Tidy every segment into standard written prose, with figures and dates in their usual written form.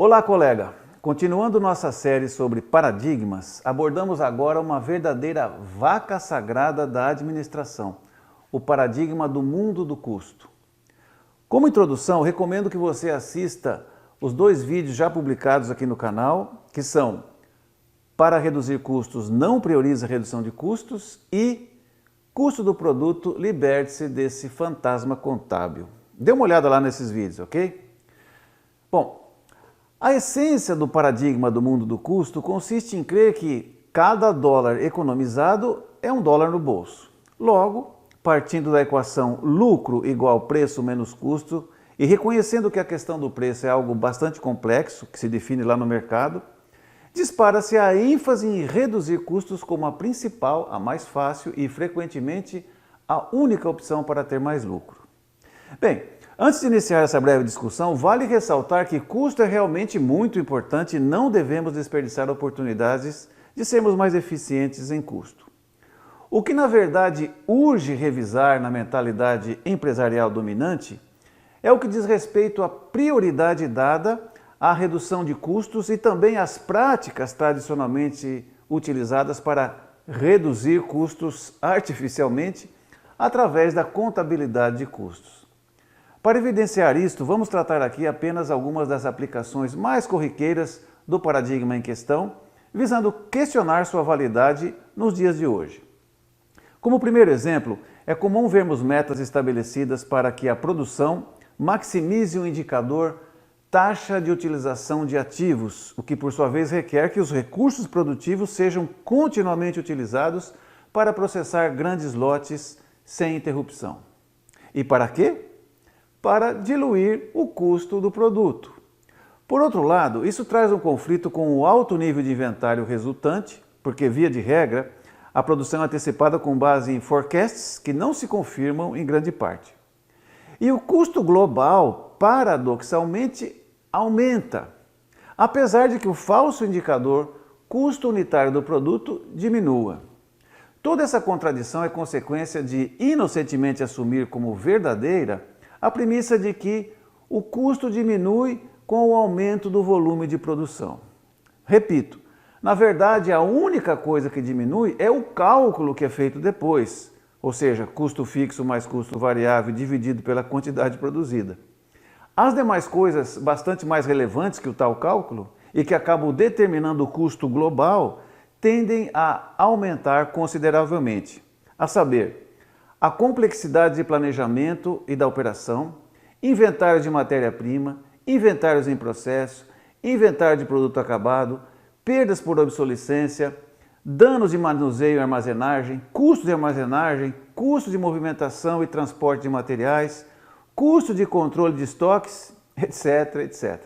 Olá, colega! Continuando nossa série sobre paradigmas, abordamos agora uma verdadeira vaca sagrada da administração, o paradigma do mundo do custo. Como introdução, recomendo que você assista os dois vídeos já publicados aqui no canal, que são Para reduzir custos, não prioriza a redução de custos e Custo do produto, liberte-se desse fantasma contábil. Dê uma olhada lá nesses vídeos, ok? Bom, a essência do paradigma do mundo do custo consiste em crer que cada dólar economizado é um dólar no bolso. Logo, partindo da equação lucro igual preço menos custo e reconhecendo que a questão do preço é algo bastante complexo, que se define lá no mercado, dispara-se a ênfase em reduzir custos como a principal, a mais fácil e, frequentemente, a única opção para ter mais lucro. Bem, antes de iniciar essa breve discussão, vale ressaltar que custo é realmente muito importante e não devemos desperdiçar oportunidades de sermos mais eficientes em custo. O que, na verdade, urge revisar na mentalidade empresarial dominante é o que diz respeito à prioridade dada à redução de custos e também às práticas tradicionalmente utilizadas para reduzir custos artificialmente através da contabilidade de custos. Para evidenciar isto, vamos tratar aqui apenas algumas das aplicações mais corriqueiras do paradigma em questão, visando questionar sua validade nos dias de hoje. Como primeiro exemplo, é comum vermos metas estabelecidas para que a produção maximize o indicador taxa de utilização de ativos, o que por sua vez requer que os recursos produtivos sejam continuamente utilizados para processar grandes lotes sem interrupção. E para quê? Para diluir o custo do produto. Por outro lado, isso traz um conflito com o alto nível de inventário resultante, porque, via de regra, a produção é antecipada com base em forecasts que não se confirmam em grande parte. E o custo global, paradoxalmente, aumenta, apesar de que o falso indicador custo unitário do produto diminua. Toda essa contradição é consequência de inocentemente assumir como verdadeira a premissa de que o custo diminui com o aumento do volume de produção. Repito, na verdade a única coisa que diminui é o cálculo que é feito depois, ou seja, custo fixo mais custo variável dividido pela quantidade produzida. As demais coisas bastante mais relevantes que o tal cálculo e que acabam determinando o custo global tendem a aumentar consideravelmente, a saber, a complexidade de planejamento e da operação, inventário de matéria-prima, inventários em processo, inventário de produto acabado, perdas por obsolescência, danos de manuseio e armazenagem, custo de armazenagem, custo de movimentação e transporte de materiais, custo de controle de estoques, etc, etc.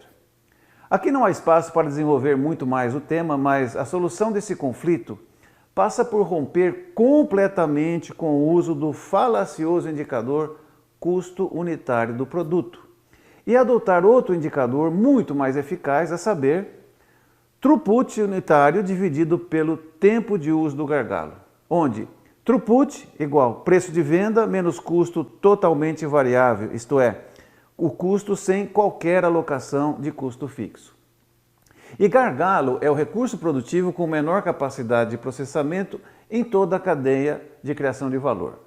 Aqui não há espaço para desenvolver muito mais o tema, mas a solução desse conflito passa por romper completamente com o uso do falacioso indicador custo unitário do produto e adotar outro indicador muito mais eficaz, a saber, throughput unitário dividido pelo tempo de uso do gargalo, onde throughput igual preço de venda menos custo totalmente variável, isto é, o custo sem qualquer alocação de custo fixo. E gargalo é o recurso produtivo com menor capacidade de processamento em toda a cadeia de criação de valor.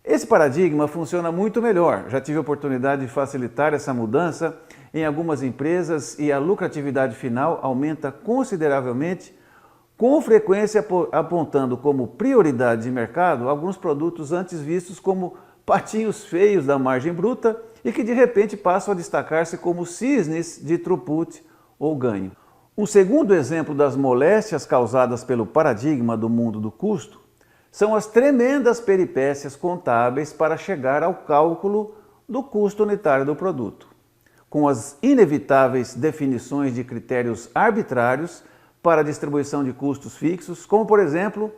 Esse paradigma funciona muito melhor, já tive a oportunidade de facilitar essa mudança em algumas empresas e a lucratividade final aumenta consideravelmente, com frequência apontando como prioridade de mercado alguns produtos antes vistos como patinhos feios da margem bruta e que de repente passam a destacar-se como cisnes de throughput ou ganho. Um segundo exemplo das moléstias causadas pelo paradigma do mundo do custo são as tremendas peripécias contábeis para chegar ao cálculo do custo unitário do produto, com as inevitáveis definições de critérios arbitrários para a distribuição de custos fixos, como por exemplo,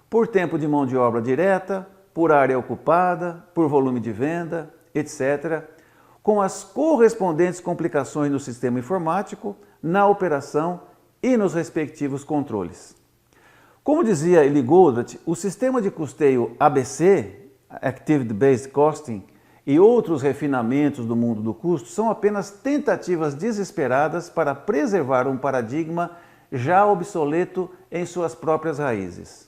por tempo de mão de obra direta, por área ocupada, por volume de venda, etc., com as correspondentes complicações no sistema informático, na operação e nos respectivos controles. Como dizia Eli Goldratt, o sistema de custeio ABC, Activity Based Costing, e outros refinamentos do mundo do custo são apenas tentativas desesperadas para preservar um paradigma já obsoleto em suas próprias raízes,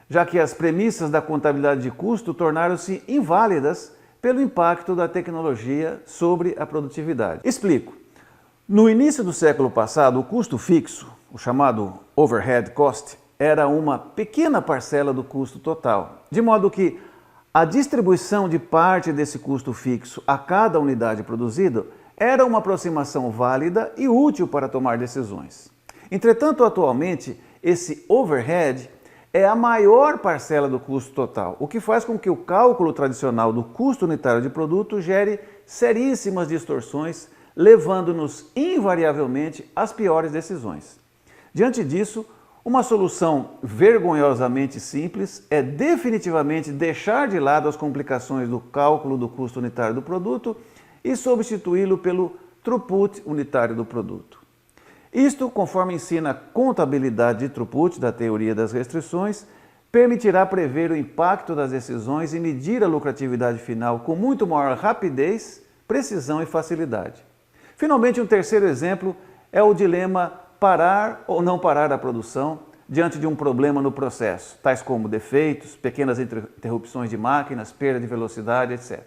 já que as premissas da contabilidade de custo tornaram-se inválidas pelo impacto da tecnologia sobre a produtividade. Explico. No início do século passado, o custo fixo, o chamado overhead cost, era uma pequena parcela do custo total, de modo que a distribuição de parte desse custo fixo a cada unidade produzida era uma aproximação válida e útil para tomar decisões. Entretanto, atualmente, esse overhead é a maior parcela do custo total, o que faz com que o cálculo tradicional do custo unitário de produto gere seríssimas distorções, levando-nos invariavelmente às piores decisões. Diante disso, uma solução vergonhosamente simples é definitivamente deixar de lado as complicações do cálculo do custo unitário do produto e substituí-lo pelo throughput unitário do produto. Isto, conforme ensina a contabilidade de throughput da teoria das restrições, permitirá prever o impacto das decisões e medir a lucratividade final com muito maior rapidez, precisão e facilidade. Finalmente, um terceiro exemplo é o dilema parar ou não parar a produção diante de um problema no processo, tais como defeitos, pequenas interrupções de máquinas, perda de velocidade, etc.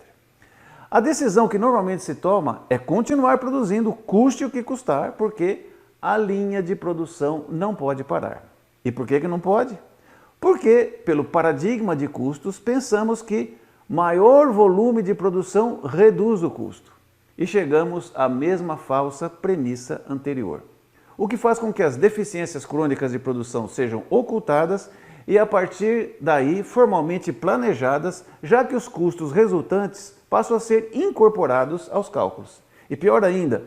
A decisão que normalmente se toma é continuar produzindo, custe o que custar, porque a linha de produção não pode parar. E por que não pode? Porque, pelo paradigma de custos, pensamos que maior volume de produção reduz o custo. E chegamos à mesma falsa premissa anterior, o que faz com que as deficiências crônicas de produção sejam ocultadas e, a partir daí, formalmente planejadas, já que os custos resultantes passam a ser incorporados aos cálculos. E pior ainda,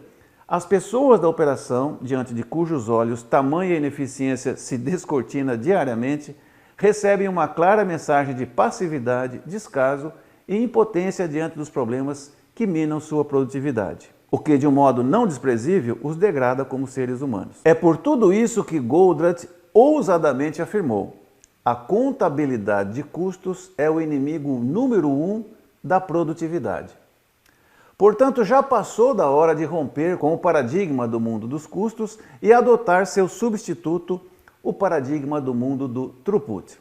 as pessoas da operação, diante de cujos olhos tamanha ineficiência se descortina diariamente, recebem uma clara mensagem de passividade, descaso e impotência diante dos problemas que minam sua produtividade, o que, de um modo não desprezível, os degrada como seres humanos. É por tudo isso que Goldratt ousadamente afirmou: a contabilidade de custos é o inimigo número 1 da produtividade. Portanto, já passou da hora de romper com o paradigma do mundo dos custos e adotar seu substituto, o paradigma do mundo do throughput.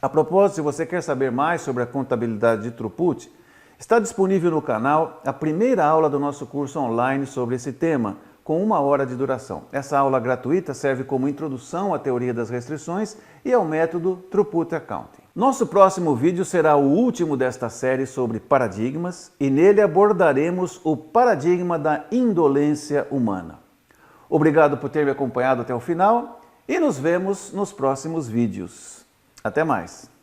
A propósito, se você quer saber mais sobre a contabilidade de throughput, está disponível no canal a primeira aula do nosso curso online sobre esse tema, com 1 hora de duração. Essa aula gratuita serve como introdução à teoria das restrições e ao método Throughput Accounting. Nosso próximo vídeo será o último desta série sobre paradigmas e nele abordaremos o paradigma da indolência humana. Obrigado por ter me acompanhado até o final e nos vemos nos próximos vídeos. Até mais!